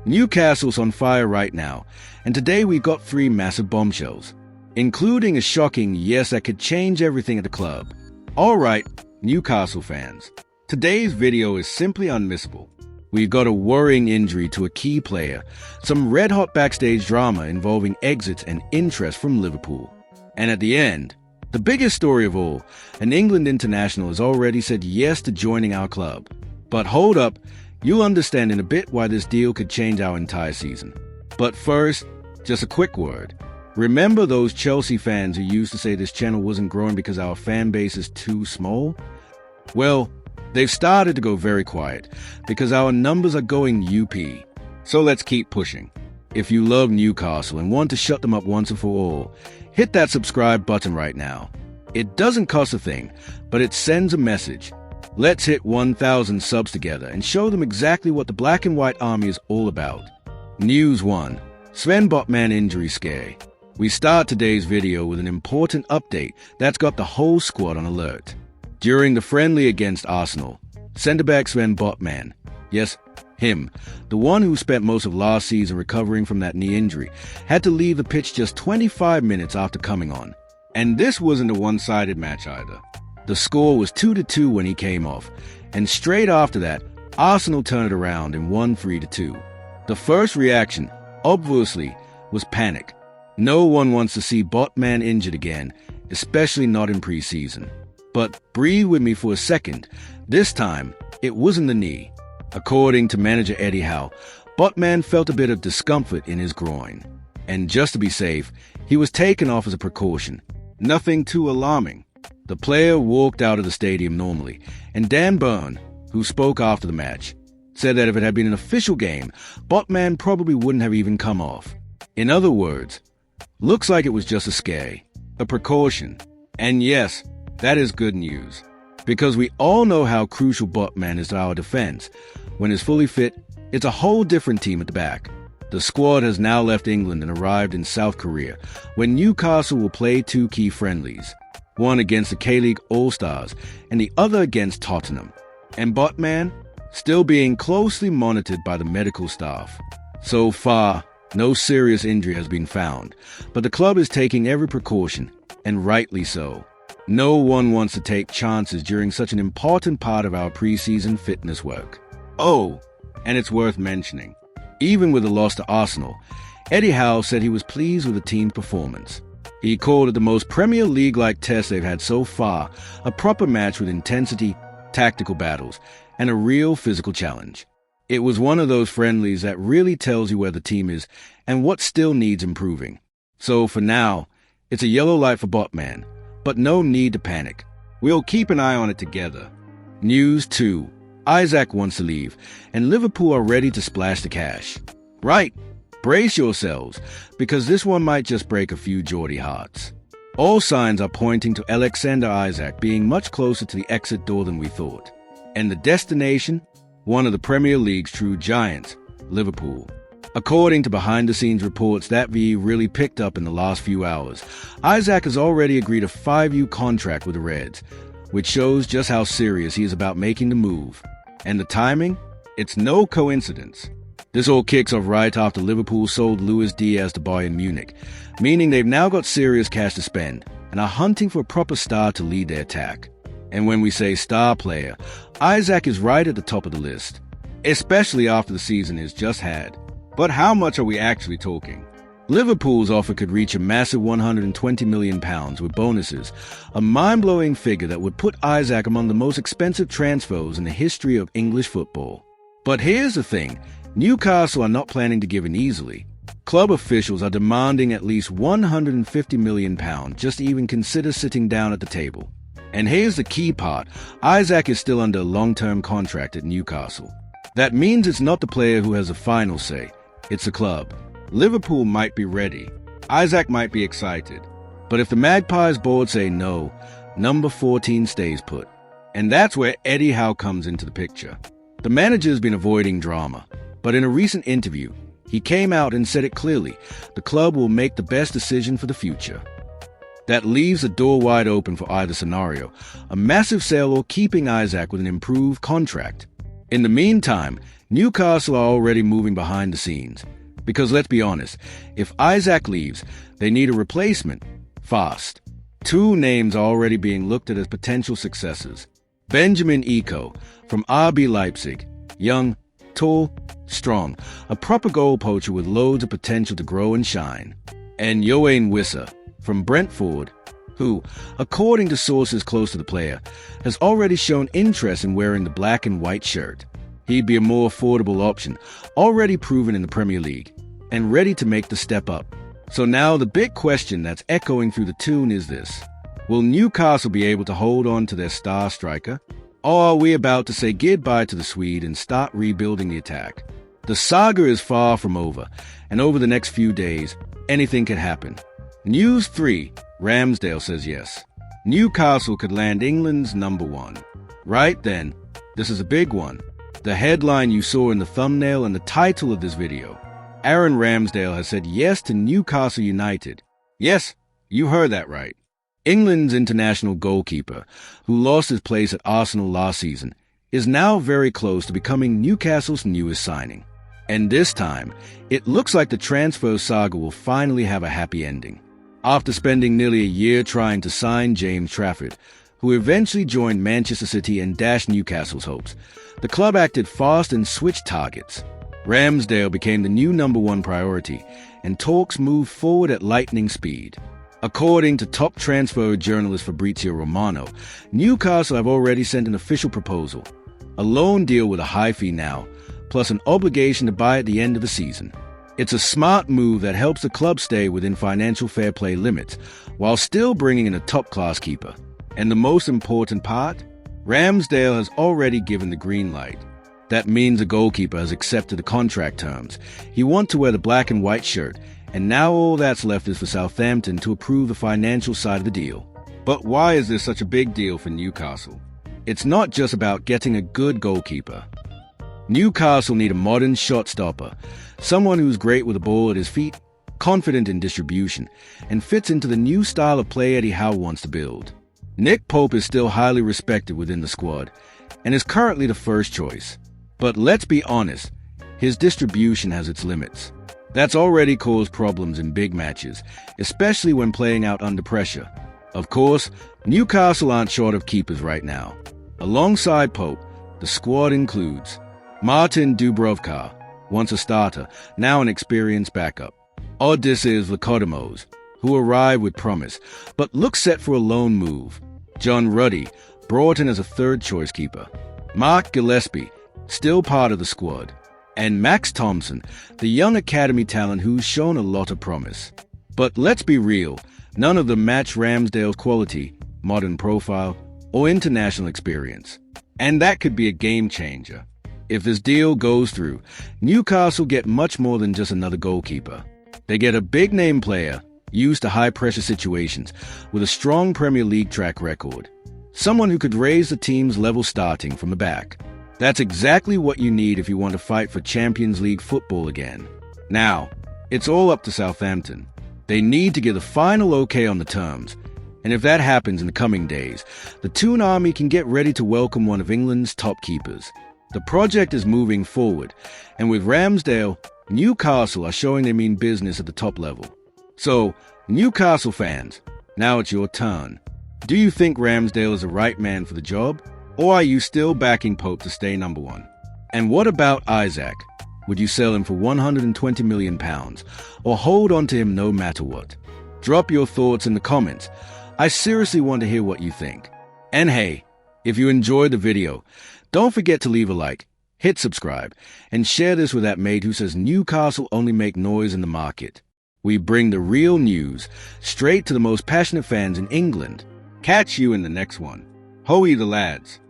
Newcastle's on fire right now, and today we've got 3 massive bombshells, including a shocking yes that could change everything at the club. Alright, Newcastle fans, today's video is simply unmissable. We've got a worrying injury to a key player, some red-hot backstage drama involving exits and interest from Liverpool. And at the end, the biggest story of all, an England international has already said yes to joining our club. But hold up, you'll understand in a bit why this deal could change our entire season. But first, just a quick word. Remember those Chelsea fans who used to say this channel wasn't growing because our fan base is too small? Well, they've started to go very quiet because our numbers are going UP. So let's keep pushing. If you love Newcastle and want to shut them up once and for all, hit that subscribe button right now. It doesn't cost a thing, but it sends a message. Let's hit 1,000 subs together and show them exactly what the Black and White Army is all about. News 1. Sven Botman injury scare. We start today's video with an important update that's got the whole squad on alert. During the friendly against Arsenal, centre-back Sven Botman, yes, him, the one who spent most of last season recovering from that knee injury, had to leave the pitch just 25 minutes after coming on. And this wasn't a one-sided match either. The score was 2-2 when he came off, and straight after that, Arsenal turned it around and won 3-2. The first reaction, obviously, was panic. No one wants to see Botman injured again, especially not in pre-season. But breathe with me for a second. This time, it wasn't the knee. According to manager Eddie Howe, Botman felt a bit of discomfort in his groin. And just to be safe, he was taken off as a precaution. Nothing too alarming. The player walked out of the stadium normally, and Dan Burn, who spoke after the match, said that if it had been an official game, Botman probably wouldn't have even come off. In other words, looks like it was just a scare, a precaution. And yes, that is good news, because we all know how crucial Botman is to our defense. When he's fully fit, it's a whole different team at the back. The squad has now left England and arrived in South Korea, where Newcastle will play 2 key friendlies, one against the K-League All-Stars and the other against Tottenham. And Botman, still being closely monitored by the medical staff. So far, no serious injury has been found, but the club is taking every precaution, and rightly so. No one wants to take chances during such an important part of our pre-season fitness work. Oh, and it's worth mentioning, even with the loss to Arsenal, Eddie Howe said he was pleased with the team's performance. He called it the most Premier League-like test they've had so far, a proper match with intensity, tactical battles, and a real physical challenge. It was one of those friendlies that really tells you where the team is and what still needs improving. So for now, it's a yellow light for Botman, but no need to panic. We'll keep an eye on it together. News 2. Isaac wants to leave, and Liverpool are ready to splash the cash. Right, brace yourselves, because this one might just break a few Geordie hearts. All signs are pointing to Alexander Isak being much closer to the exit door than we thought. And the destination? One of the Premier League's true giants, Liverpool. According to behind-the-scenes reports that VE really picked up in the last few hours, Isak has already agreed a 5-year contract with the Reds, which shows just how serious he is about making the move. And the timing? It's no coincidence. This all kicks off right after Liverpool sold Luis Diaz to Bayern Munich, meaning they've now got serious cash to spend and are hunting for a proper star to lead their attack. And when we say star player, Isak is right at the top of the list, especially after the season he's just had. But how much are we actually talking? Liverpool's offer could reach a massive £120 million with bonuses, a mind-blowing figure that would put Isak among the most expensive transfers in the history of English football. But here's the thing, Newcastle are not planning to give in easily. Club officials are demanding at least £150 million just to even consider sitting down at the table. And here's the key part, Isak is still under a long-term contract at Newcastle. That means it's not the player who has the final say, it's the club. Liverpool might be ready, Isak might be excited, but if the Magpies board say no, number 14 stays put. And that's where Eddie Howe comes into the picture. The manager's been avoiding drama, but in a recent interview, he came out and said it clearly, the club will make the best decision for the future. That leaves the door wide open for either scenario, a massive sale or keeping Isak with an improved contract. In the meantime, Newcastle are already moving behind the scenes. Because let's be honest, if Isaac leaves, they need a replacement. Fast. Two names are already being looked at as potential successors. Benjamin Eko from RB Leipzig. Young, tall, strong, a proper goal poacher with loads of potential to grow and shine. And Yoane Wissa from Brentford, who, according to sources close to the player, has already shown interest in wearing the black and white shirt. He'd be a more affordable option, already proven in the Premier League, and ready to make the step up. So now the big question that's echoing through the Toon is this. Will Newcastle be able to hold on to their star striker? Or are we about to say goodbye to the Swede and start rebuilding the attack? The saga is far from over, and over the next few days, anything could happen. News 3, Ramsdale says yes. Newcastle could land England's number 1. Right then, this is a big one. The headline you saw in the thumbnail and the title of this video. Aaron Ramsdale has said yes to Newcastle United. Yes, you heard that right. England's international goalkeeper, who lost his place at Arsenal last season, is now very close to becoming Newcastle's newest signing. And this time, it looks like the transfer saga will finally have a happy ending. After spending nearly a year trying to sign James Trafford, who eventually joined Manchester City and dashed Newcastle's hopes, the club acted fast and switched targets. Ramsdale became the new number 1 priority, and talks moved forward at lightning speed. According to top transfer journalist Fabrizio Romano, Newcastle have already sent an official proposal, a loan deal with a high fee now, plus an obligation to buy at the end of the season. It's a smart move that helps the club stay within financial fair play limits, while still bringing in a top-class keeper. And the most important part? Ramsdale has already given the green light. That means the goalkeeper has accepted the contract terms. He wants to wear the black and white shirt, and now all that's left is for Southampton to approve the financial side of the deal. But why is this such a big deal for Newcastle? It's not just about getting a good goalkeeper. Newcastle need a modern shot stopper, someone who's great with the ball at his feet, confident in distribution, and fits into the new style of play Eddie Howe wants to build. Nick Pope is still highly respected within the squad, and is currently the first choice. But let's be honest, his distribution has its limits. That's already caused problems in big matches, especially when playing out under pressure. Of course, Newcastle aren't short of keepers right now. Alongside Pope, the squad includes Martin Dubravka, once a starter, now an experienced backup. Odysseus Vlachodimos, who arrived with promise, but looks set for a loan move. John Ruddy, brought in as a third-choice keeper. Mark Gillespie, still part of the squad. And Max Thompson, the young academy talent who's shown a lot of promise. But let's be real, none of them match Ramsdale's quality, modern profile, or international experience. And that could be a game changer. If this deal goes through, Newcastle get much more than just another goalkeeper. They get a big-name player, used to high-pressure situations, with a strong Premier League track record. Someone who could raise the team's level starting from the back. That's exactly what you need if you want to fight for Champions League football again. Now, it's all up to Southampton. They need to give the final okay on the terms. And if that happens in the coming days, the Toon Army can get ready to welcome one of England's top keepers. The project is moving forward, and with Ramsdale, Newcastle are showing they mean business at the top level. So, Newcastle fans, now it's your turn. Do you think Ramsdale is the right man for the job? Or are you still backing Pope to stay number 1? And what about Isaac? Would you sell him for £120 million, or hold on to him no matter what? Drop your thoughts in the comments. I seriously want to hear what you think. And hey, if you enjoyed the video, don't forget to leave a like, hit subscribe, and share this with that mate who says Newcastle only make noise in the market. We bring the real news straight to the most passionate fans in England. Catch you in the next one. Hoey the lads.